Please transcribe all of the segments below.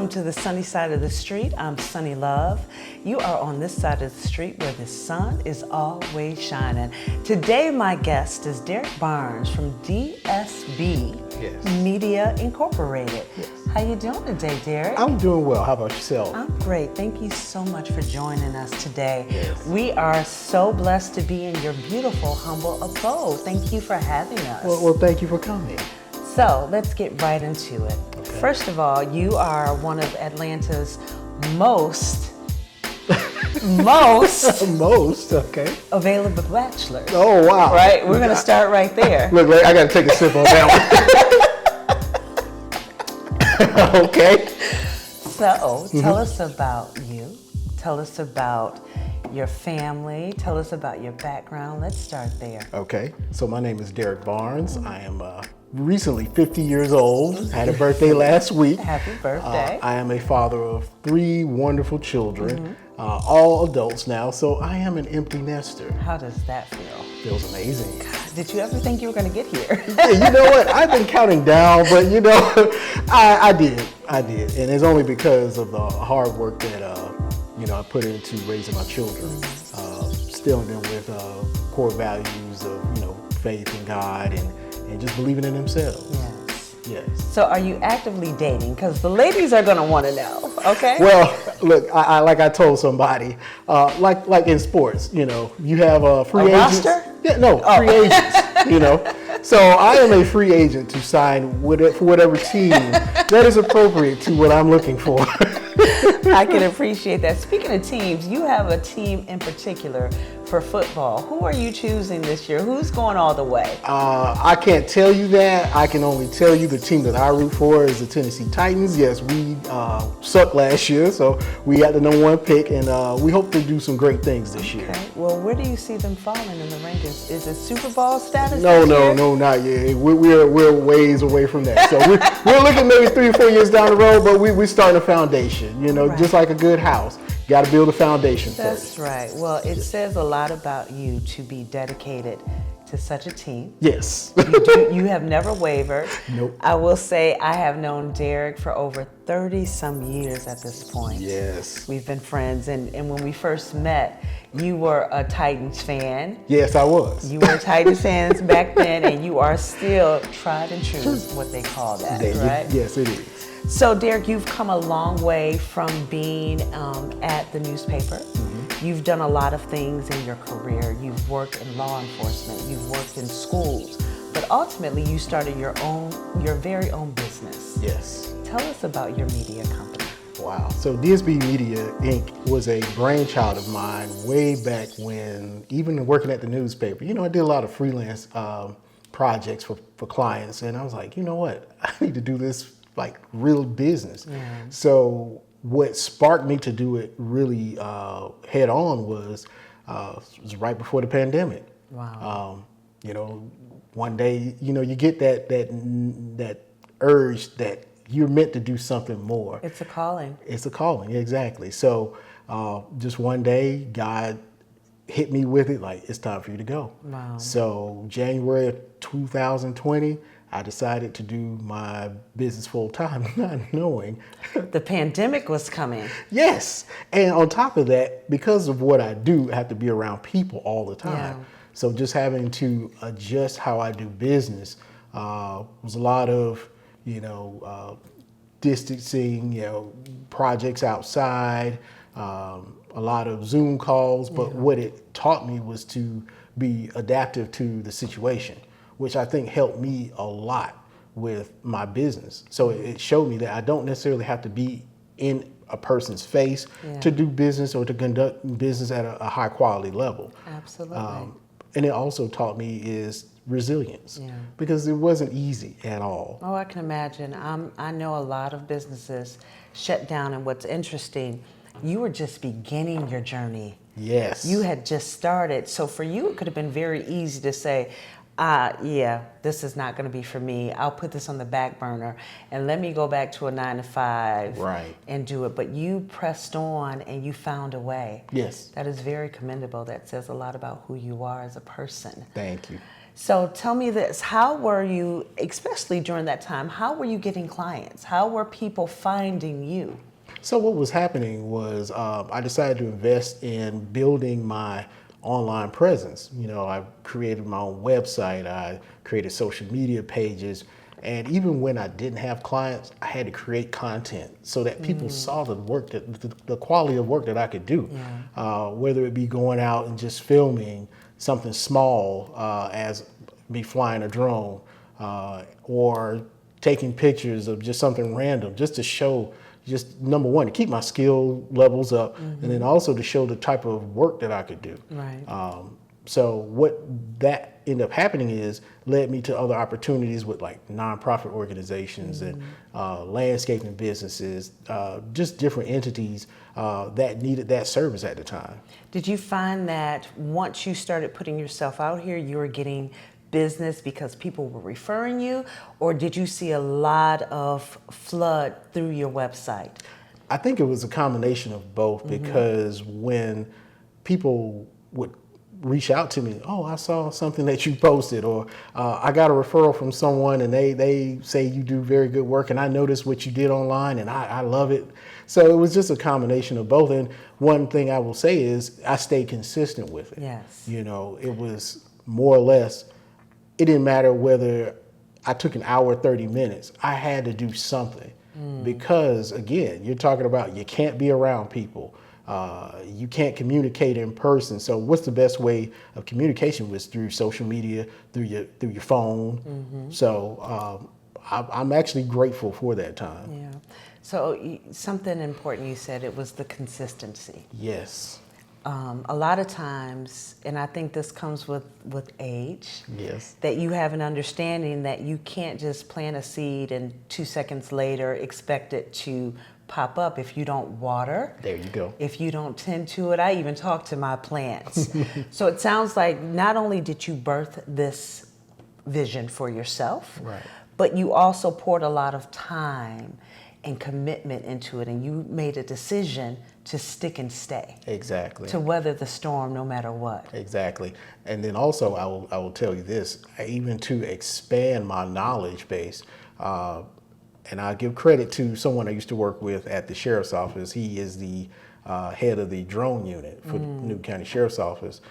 Welcome to the sunny side of the street. I'm SunnyLove. You are on this side of the street where the sun is always shining. Today, my guest is Derrick Barnes from DSB Media Incorporated. Yes. How you doing today, Derrick? I'm doing well. How about yourself? I'm great. Thank you so much for joining us today. Yes. We are so blessed to be in your beautiful, humble abode. Thank you for having us. Well, thank you for coming. So let's get right into it. Okay. First of all, you are one of Atlanta's most Okay. available bachelors. Oh, wow. Right? We're going to start right there. Look, I got to take a sip on that one. Okay. So tell us about you. Tell us about your family. Tell us about your background. Let's start there. Okay. So my name is Derrick Barnes. I am recently 50 years old. I had a birthday last week. Happy birthday. I am a father of 3 wonderful children, all adults now. So I am an empty nester. How does that feel? Feels amazing. Did you ever think you were going to get here? Yeah, you know what? I've been counting down, but you know, I did, and it's only because of the hard work that I put into raising my children, instilling them with core values of faith in God and just believing in themselves. Yes. So are you actively dating? Because the ladies are going to want to know, okay? Well, look, I like I told somebody, like in sports, you have free agents. Roster? Yeah, no, free agents, So I am a free agent to sign for whatever team that is appropriate to what I'm looking for. I can appreciate that. Speaking of teams, you have a team in particular for football. Who are you choosing this year? Who's going all the way? I can't tell you that. I can only tell you the team that I root for is the Tennessee Titans. Yes, we sucked last year, so we got the #1 pick, and we hope to do some great things this year. Okay. Well, where do you see them falling in the rankings? Is it Super Bowl status? No, not yet. We're ways away from that. So we're looking maybe 3 or 4 years down the road, but we're starting a foundation. Right. Just like a good house. Got to build a foundation first. That's right. Well, it says a lot about you to be dedicated to such a team. Yes. You have never wavered. Nope. I will say I have known Derrick for over 30-some years at this point. Yes. We've been friends, and when we first met, you were a Titans fan. Yes, I was. You were Titans fans back then, and you are still tried and true, is what they call that, right? Yes, it is. So, Derrick, you've come a long way from being at the newspaper. You've done a lot of things in your career. You've worked in law enforcement. You've worked in schools. But ultimately, you started your very own business. Yes. Tell us about your media company. Wow. So DSB Media, Inc. was a brainchild of mine way back when, even working at the newspaper. I did a lot of freelance projects for clients. And I was like, you know what? I need to do this like real business. Yeah. So what sparked me to do it really head on was right before the pandemic. Wow. One day, you get that urge that you're meant to do something more. It's a calling. It's a calling, exactly. So just one day, God hit me with it, like, it's time for you to go. Wow. So January of 2020, I decided to do my business full time, not knowing. The pandemic was coming. Yes. And on top of that, because of what I do, I have to be around people all the time. Yeah. So just having to adjust how I do business was a lot of, distancing, projects outside, a lot of Zoom calls. But what it taught me was to be adaptive to the situation, which I think helped me a lot with my business. So it showed me that I don't necessarily have to be in a person's face to do business or to conduct business at a high quality level. Absolutely. And it also taught me is resilience, because it wasn't easy at all. Oh, I can imagine. I know a lot of businesses shut down, and what's interesting, you were just beginning your journey. Yes. You had just started. So for you, it could have been very easy to say, Yeah, this is not going to be for me. I'll put this on the back burner and let me go back to a 9 to 5 Right. and do it. But you pressed on and you found a way. Yes. That is very commendable. That says a lot about who you are as a person. Thank you. So tell me this, how were you, especially during that time, how were you getting clients? How were people finding you? So what was happening was I decided to invest in building my online presence. You know, I created my own website, I created social media pages, and even when I didn't have clients, I had to create content so that people saw the work, the quality of work that I could do, whether it be going out and just filming something small as me flying a drone or taking pictures of just something random just to show, just number one, to keep my skill levels up, and then also to show the type of work that I could do. Right. So what that ended up happening is led me to other opportunities with like nonprofit organizations and landscaping businesses, just different entities that needed that service at the time. Did you find that once you started putting yourself out here, you were getting business because people were referring you, or did you see a lot of flood through your website? I think it was a combination of both, because when people would reach out to me, oh, I saw something that you posted, or I got a referral from someone and they say you do very good work and I noticed what you did online and I love it. So it was just a combination of both. And one thing I will say is I stayed consistent with it. Yes. You know, it was more or less, it didn't matter whether I took an hour, 30 minutes, I had to do something. Because again, you're talking about you can't be around people. You can't communicate in person. So what's the best way of communication? Was through social media, through your phone. So I'm actually grateful for that time. Yeah. So something important you said, it was the consistency. Yes. A lot of times, and I think this comes with age, Yes. that you have an understanding that you can't just plant a seed and 2 seconds later expect it to pop up if you don't water. There you go. If you don't tend to it. I even talk to my plants. So it sounds like not only did you birth this vision for yourself, Right. but you also poured a lot of time and commitment into it, and you made a decision to stick and stay. Exactly. To weather the storm no matter what. Exactly. And then also I will tell you this, even to expand my knowledge base, and I give credit to someone I used to work with at the sheriff's office. He is the head of the drone unit for the Newton County Sheriff's Office.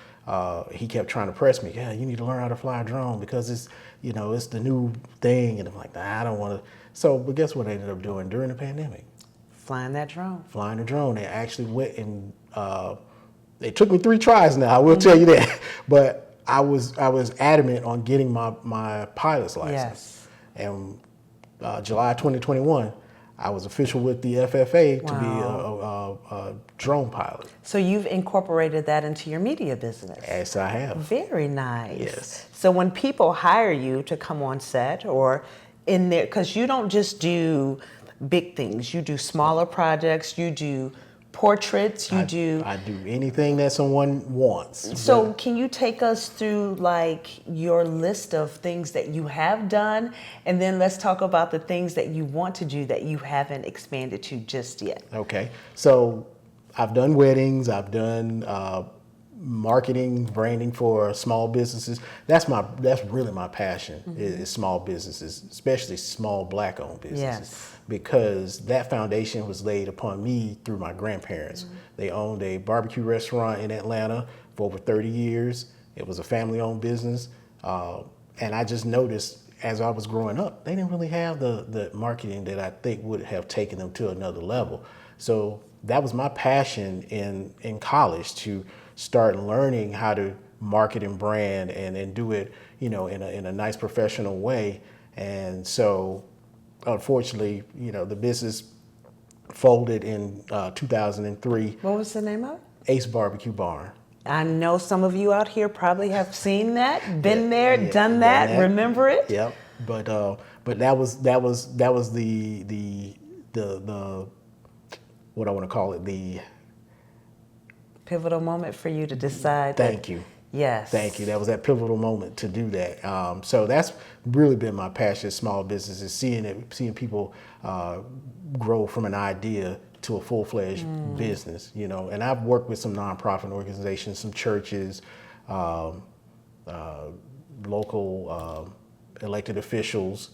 He kept trying to press me, yeah, you need to learn how to fly a drone because it's, you know, it's the new thing. And I'm like, nah, I don't want to. So, but guess what I ended up doing during the pandemic? Flying that drone. Flying a drone. They actually went and it took me 3 tries now, I will tell you that. But I was adamant on getting my pilot's license. Yes. And July 2021, I was official with the FFA to be a drone pilot. So you've incorporated that into your media business. Yes, I have. Very nice. Yes. So when people hire you to come on set or in there, because you don't just do big things, you do smaller projects, you do portraits, I do anything that someone wants. So can you take us through like your list of things that you have done, and then let's talk about the things that you want to do that you haven't expanded to just yet. Okay. So I've done weddings, I've done marketing, branding for small businesses. That's really my passion, is small businesses, especially small Black-owned businesses. Yes. Because that foundation was laid upon me through my grandparents. They owned a barbecue restaurant in Atlanta for over 30 years. It was a family-owned business. And I just noticed as I was growing up, they didn't really have the marketing that I think would have taken them to another level. So that was my passion in college, to start learning how to market and brand and do it, you know, in a nice professional way. And so unfortunately, you know, the business folded in 2003. What was the name of it? Ace Barbecue Barn. I know some of you out here probably have seen that, been there, done that, remember it. Yep. But that was the what I want to call it, the pivotal moment for you to decide. Thank you. Yes. Thank you. That was that pivotal moment to do that. So that's really been my passion, small business, is seeing people grow from an idea to a full-fledged business, you know. And I've worked with some nonprofit organizations, some churches, local elected officials,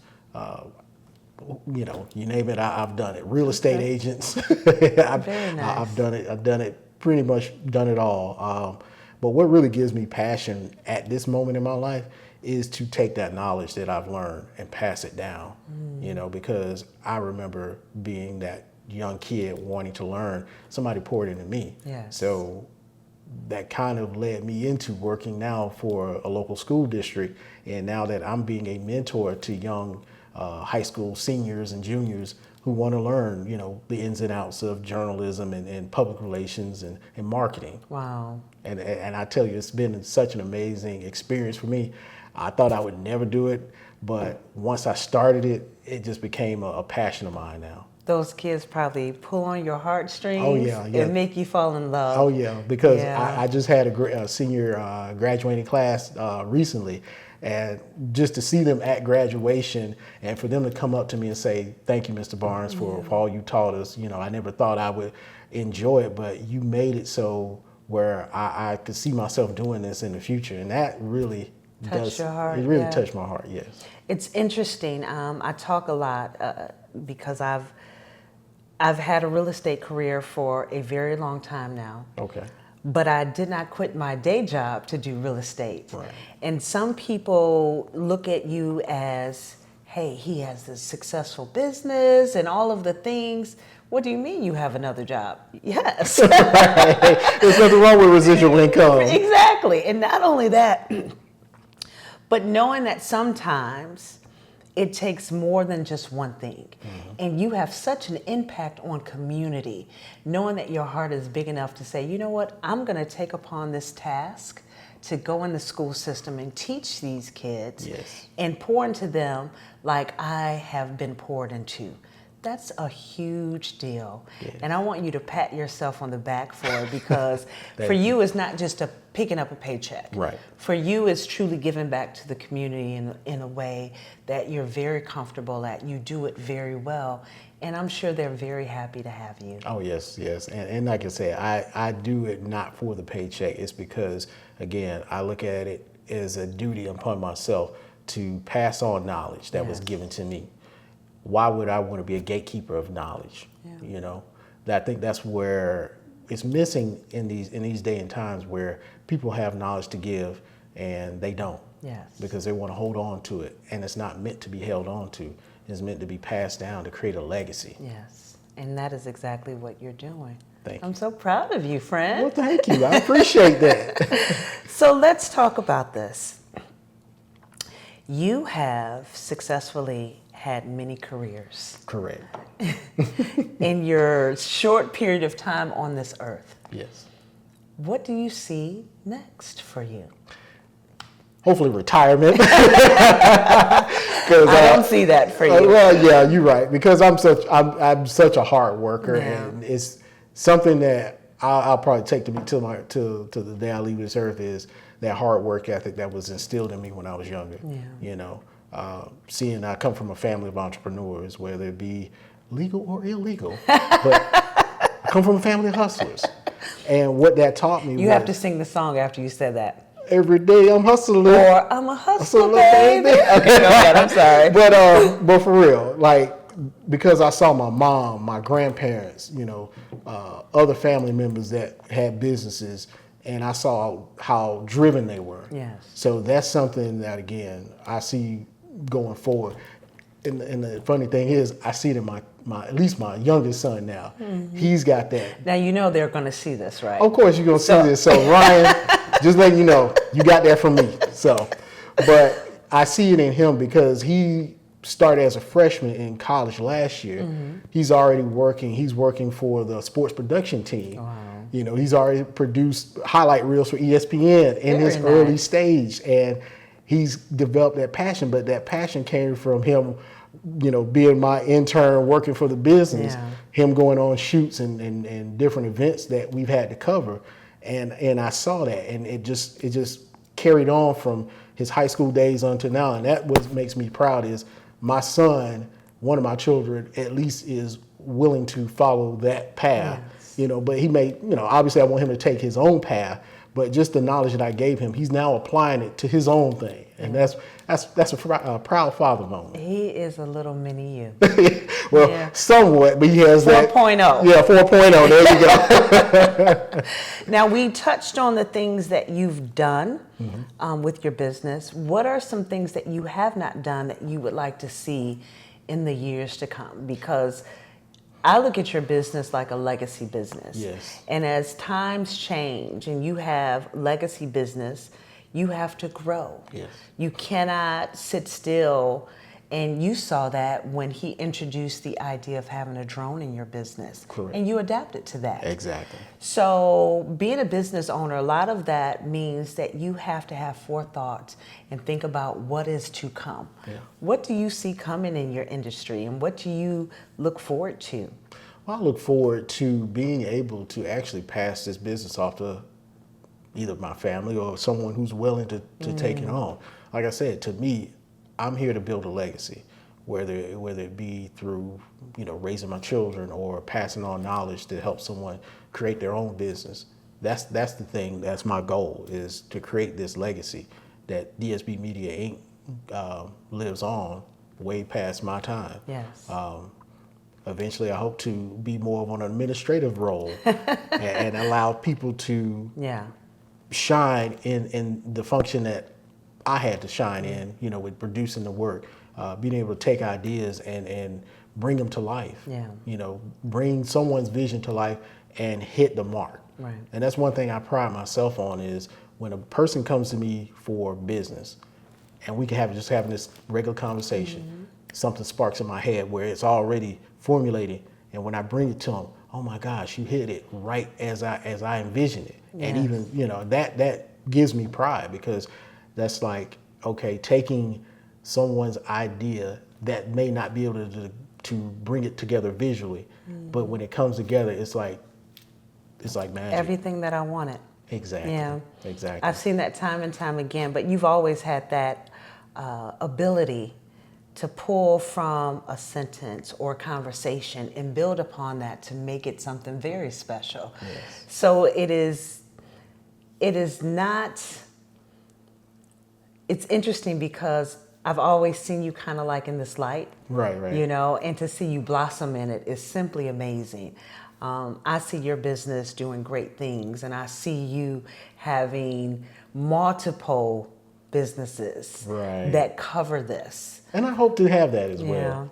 you know, you name it, I've done it. Real estate agents. Very nice. I've done it, pretty much done it all. But what really gives me passion at this moment in my life is to take that knowledge that I've learned and pass it down, you know, because I remember being that young kid wanting to learn. Somebody poured into me. Yes. So that kind of led me into working now for a local school district. And now that I'm being a mentor to young high school seniors and juniors who want to learn, you know, the ins and outs of journalism and public relations and marketing. Wow. And I tell you, it's been such an amazing experience for me. I thought I would never do it, but once I started it, it just became a passion of mine now. Those kids probably pull on your heartstrings. Oh, yeah. And make you fall in love. Oh yeah, because Yeah. I just had a senior graduating class recently, and just to see them at graduation and for them to come up to me and say, "Thank you, Mr. Barnes, for all you taught us. You know, I never thought I would enjoy it, but you made it so where I could see myself doing this in the future," and that really Touched your heart, It really yeah. touched my heart. Yes. It's interesting. I talk a lot because I've had a real estate career for a very long time now. Okay. But I did not quit my day job to do real estate. Right. And some people look at you as, hey, he has this successful business and all of the things. What do you mean you have another job? Yes. Right. There's nothing wrong with residual income. Exactly. And not only that, but knowing that sometimes it takes more than just one thing. And you have such an impact on community, knowing that your heart is big enough to say, you know what, I'm gonna take upon this task to go in the school system and teach these kids Yes. and pour into them like I have been poured into. That's a huge deal. Yeah. And I want you to pat yourself on the back for it, because for Thank you it's not just picking up a paycheck. Right. For you, it's truly giving back to the community in a way that you're very comfortable at. You do it very well, and I'm sure they're very happy to have you. Oh, yes, yes. And like I said, I do it not for the paycheck. It's because, again, I look at it as a duty upon myself to pass on knowledge that was Yes. given to me. Why would I want to be a gatekeeper of knowledge? Yeah. You know, I think that's where it's missing in these day and times, where people have knowledge to give and they don't. Yes. Because they want to hold on to it, and it's not meant to be held on to. It's meant to be passed down to create a legacy. Yes, and that is exactly what you're doing. Thank you. I'm so proud of you, friend. Well, thank you. I appreciate that. So let's talk about this. You have successfully had many careers Correct. in your short period of time on this earth. Yes. What do you see next for you? Hopefully retirement. I I don't see that for you. Well, yeah, you're right. Because I'm such a hard worker, Yeah. and it's something that I'll probably take to me to the day I leave this earth, is that hard work ethic that was instilled in me when I was younger. Yeah. You know, seeing I come from a family of entrepreneurs, whether it be legal or illegal, but I come from a family of hustlers, and what that taught me You was have to sing the song after you said that. every day I'm hustling. Or I'm a hustler, Hustler, baby. baby. Okay, go ahead. I'm sorry. But for real, like, because I saw my mom, my grandparents, you know, other family members that had businesses, and I saw how driven they were. Yes. So that's something that, again, I see going forward. And the funny thing is, I see it in my at least my youngest son now. Mm-hmm. He's got that. Now you know they're going to see this, right? Of course, you're gonna see this. So Ryan, just letting you know, you got that from me. So, but I see it in him because he started as a freshman in college last year. Mm-hmm. He's already working. He's working for the sports production team. Wow. You know, he's already produced highlight reels for ESPN in his Very early nice. stage, and he's developed that passion. But that passion came from him, you know, being my intern working for the business, Yeah. him going on shoots and different events that we've had to cover. And I saw that, and it just carried on from his high school days until now. And that what makes me proud is my son, one of my children, at least is willing to follow that path. Yes. You know, but he may, you know, obviously I want him to take his own path, but just the knowledge that I gave him, he's now applying it to his own thing. And that's a proud father moment. He is a little mini you. Well, somewhat, but he has 4.0. that. Yeah, 4.0. There you go. Now, we touched on the things that you've done with your business. What are some things that you have not done that you would like to see in the years to come? Because I look at your business like a legacy business. Yes. And as times change and you have legacy business, you have to grow. Yes. You cannot sit still. And you saw that when he introduced the idea of having a drone in your business. Correct. And you adapted to that. Exactly. So being a business owner, a lot of that means that you have to have forethought and think about what is to come. Yeah. What do you see coming in your industry and what do you look forward to? Well, I look forward to being able to actually pass this business off to either my family or someone who's willing to take it on. Like I said, to me, I'm here to build a legacy, whether it be through, you know, raising my children or passing on knowledge to help someone create their own business. That's the thing. That's my goal, is to create this legacy that DSB Media Inc. Lives on way past my time. Yes. Eventually, I hope to be more of an administrative role and allow people to shine in the function that I had to shine in, you know, with producing the work, being able to take ideas and bring them to life. Yeah. You know, bring someone's vision to life and hit the mark. Right. And that's one thing I pride myself on, is when a person comes to me for business and we can having this regular conversation, something sparks in my head where it's already formulated, and when I bring it to them, oh my gosh, you hit it right as I envisioned it. Yes. And even, you know, that gives me pride, because that's like, okay, taking someone's idea that may not be able to bring it together visually, but when it comes together, it's like magic. Everything that I wanted. Exactly. Yeah. Exactly. I've seen that time and time again, but you've always had that ability to pull from a sentence or a conversation and build upon that to make it something very special. Yes. So it is not, it's interesting because I've always seen you kind of like in this light. Right. You know, and to see you blossom in it is simply amazing. I see your business doing great things, and I see you having multiple businesses that cover this. And I hope to have that as well.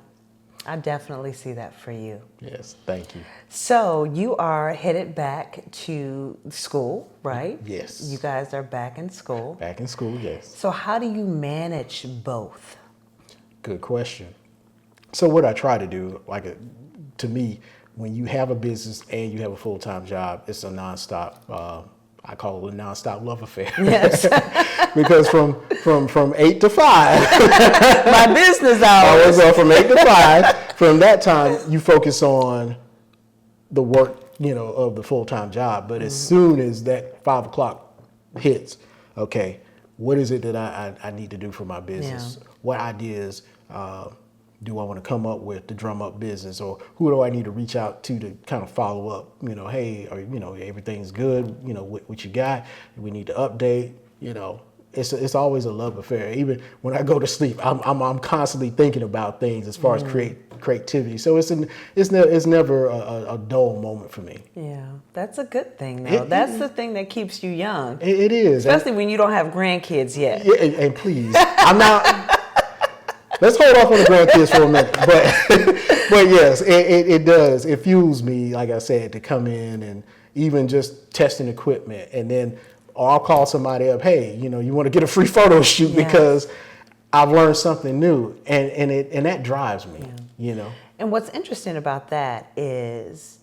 Yeah, I definitely see that for you. Yes, thank you. So you are headed back to school, right? Yes. You guys are back in school. Back in school, yes. So how do you manage both? Good question. So what I try to do, to me, when you have a business and you have a full-time job, it's a nonstop, I call it a nonstop love affair. Yes. Because from 8 to 5. My business hours. From 8 to 5. From that time, you focus on the work, you know, of the full-time job. But as soon as that 5 o'clock hits, okay, what is it that I need to do for my business? Yeah. What ideas do I want to come up with to drum up business, or who do I need to reach out to kind of follow up? You know, hey, or, you know, everything's good. You know, what you got? We need to update. You know, it's always a love affair. Even when I go to sleep, I'm constantly thinking about things as far as creativity. So it's never a dull moment for me. Yeah, that's a good thing, though. That's the thing that keeps you young. It is, especially when you don't have grandkids yet. Yeah, and please, I'm not. Let's hold off on the grandkids for a minute, but yes, it does. It fuels me, like I said, to come in and even just testing equipment, and then I'll call somebody up. Hey, you know, you want to get a free photo shoot because I've learned something new, and that drives me. You know. And what's interesting about that is,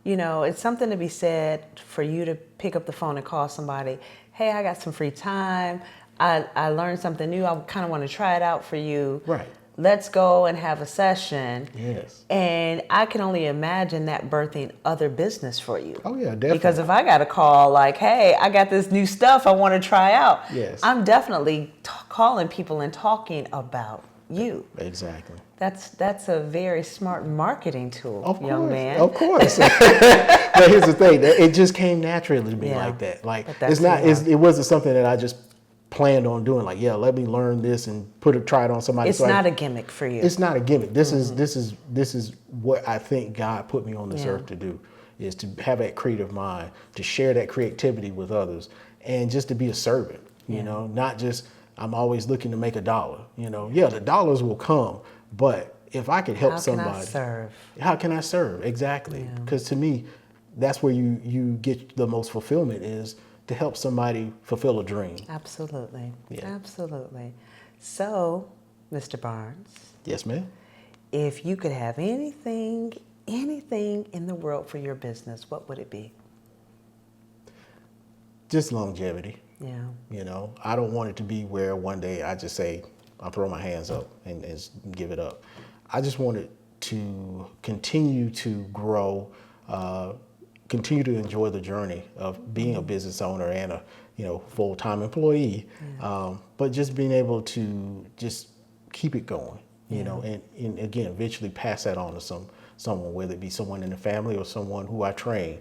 you know, it's something to be said for you to pick up the phone and call somebody. Hey, I got some free time. I learned something new. I kind of want to try it out for you. Right. let's go and have a session. Yes. And I can only imagine that birthing other business for you. Oh yeah, definitely. Because if I got a call like, hey, I got this new stuff I want to try out, yes, I'm definitely calling people and talking about you. Exactly. That's a very smart marketing tool, of young course, man. Of course. But here's the thing, it just came naturally to me like that. Like it wasn't something that I just planned on doing. Like, yeah, let me learn this and try it on somebody. It's not a gimmick for you. It's not a gimmick. This is what I think God put me on this earth to do, is to have that creative mind, to share that creativity with others, and just to be a servant. You know, not just I'm always looking to make a dollar. You know, yeah, the dollars will come, but if I could help somebody, how can I serve? Exactly. Because to me, that's where you get the most fulfillment, is to help somebody fulfill a dream. Absolutely. Yeah. Absolutely. So, Mr. Barnes. Yes, ma'am. If you could have anything in the world for your business, what would it be? Just longevity. Yeah. You know, I don't want it to be where one day I just say, I'll throw my hands up and give it up. I just want it to continue to grow, continue to enjoy the journey of being a business owner and a full-time employee, but just being able to just keep it going, you know, and again, eventually pass that on to someone, whether it be someone in the family or someone who I train.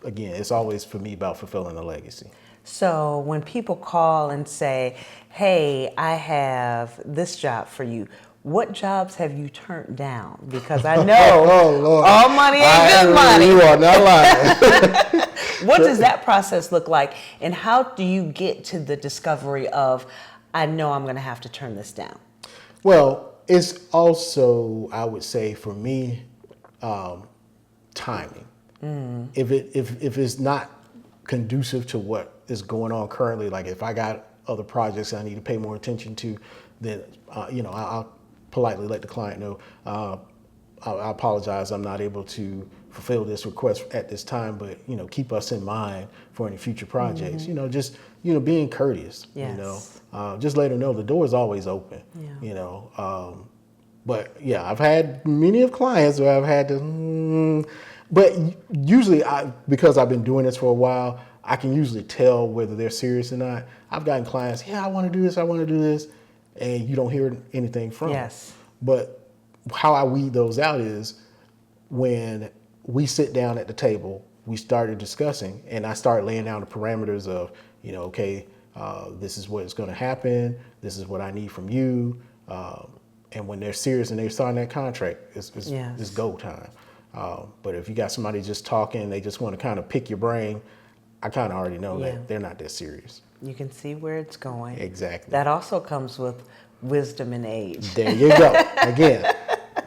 Again, it's always for me about fulfilling a legacy. So when people call and say, hey, I have this job for you, what jobs have you turned down? Because I know all money ain't good money. You are not lying. What does that process look like? And how do you get to the discovery of, I know I'm going to have to turn this down? Well, it's also, I would say for me, timing. If it's not conducive to what is going on currently, like if I got other projects I need to pay more attention to, then I'll politely let the client know, I apologize, I'm not able to fulfill this request at this time, but keep us in mind for any future projects. Just being courteous. Yes. Just let her know the door is always open. But yeah, I've had many of clients where I've had to. But usually, because I've been doing this for a while, I can usually tell whether they're serious or not. I've gotten clients, yeah, I want to do this, and you don't hear anything from them. But how I weed those out is when we sit down at the table, we started discussing, and I start laying down the parameters of, okay, this is what's going to happen, this is what I need from you, and when they're serious and they sign that contract, it's go time. But if you got somebody just talking, they just want to kind of pick your brain, I kind of already know that they're not that serious. You can see where it's going. Exactly. That also comes with wisdom and age. There you go. Again,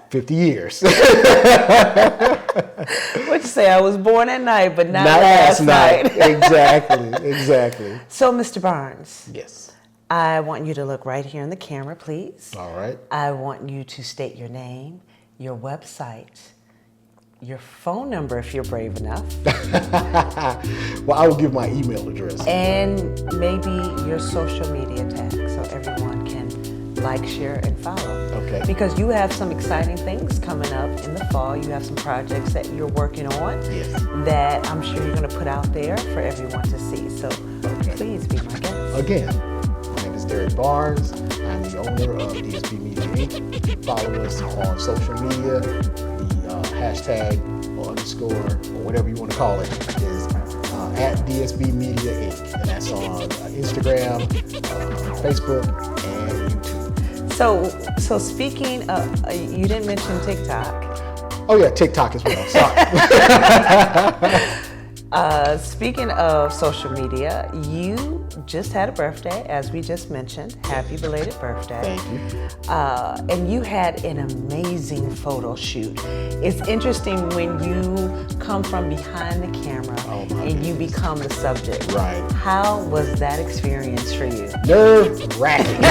50 years. What'd you say? I was born at night, but not last night. Exactly. So, Mr. Barnes. Yes. I want you to look right here in the camera, please. All right. I want you to state your name, your website, your phone number if you're brave enough. Well, I will give my email address. And maybe your social media tag so everyone can like, share, and follow. Okay. Because you have some exciting things coming up in the fall. You have some projects that you're working on that I'm sure you're going to put out there for everyone to see. So please be my guest. Again, my name is Derrick Barnes. I'm the owner of DSB Media Inc. Follow us on social media. Hashtag or underscore or whatever you want to call it is at DSB Media Inc. And that's on Instagram, Facebook, and YouTube. So speaking of, you didn't mention TikTok. Oh yeah, TikTok as well. Sorry. Speaking of social media, you just had a birthday, as we just mentioned. Happy belated birthday. Thank you. And you had an amazing photo shoot. It's interesting when you come from behind the camera and you become the subject. Right. How was that experience for you? Nerve-wracking.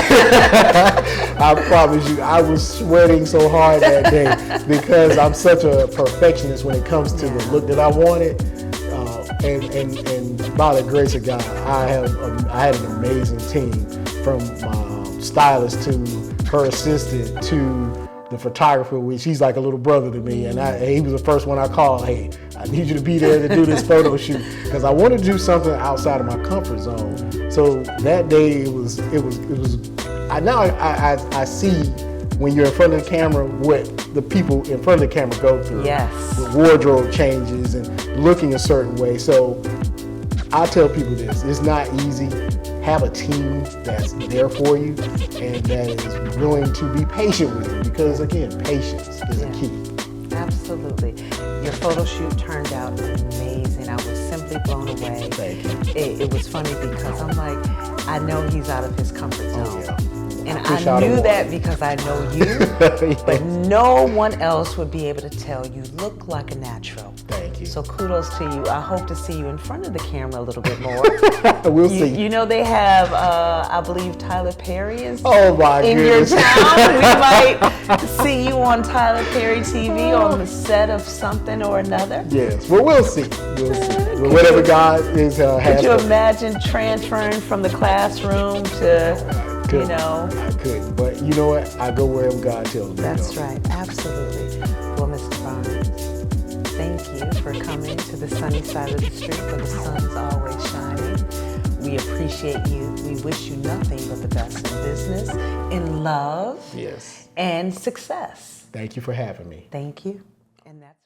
I promise you, I was sweating so hard that day because I'm such a perfectionist when it comes to the look that I wanted. And by the grace of God, I had an amazing team from stylist to her assistant to the photographer, which he's like a little brother to me, and he was the first one I called. Hey, I need you to be there to do this photo shoot because I wanted to do something outside of my comfort zone. So that day it was. I see when you're in front of the camera what the people in front of the camera go through. Yes. The wardrobe changes and looking a certain way. So I tell people this: it's not easy. Have a team that's there for you and that is willing to be patient with you because, again, patience is a key. Absolutely. Your photo shoot turned out amazing. I was simply blown away. Thank you. It was funny because I'm like, I know he's out of his comfort zone. Oh, yeah. And I knew that because I know you, Yeah. but no one else would be able to tell you look like a natural. Thank you. So kudos to you. I hope to see you in front of the camera a little bit more. We'll see. You know they have, I believe Tyler Perry is Oh my in goodness. your town. We might see you on Tyler Perry TV on the set of something or another. Yes. Well, we'll see. We'll see. Whatever God is has. Could you for me. imagine transferring from the classroom to, you know? I couldn't. But you know what? I go wherever God tells me to go. That's right. Absolutely. Well, Mr. Barnes, thank you for coming to the sunny side of the street where the sun's always shining. We appreciate you. We wish you nothing but the best in business, in love, Yes. and success. Thank you for having me. Thank you. And that's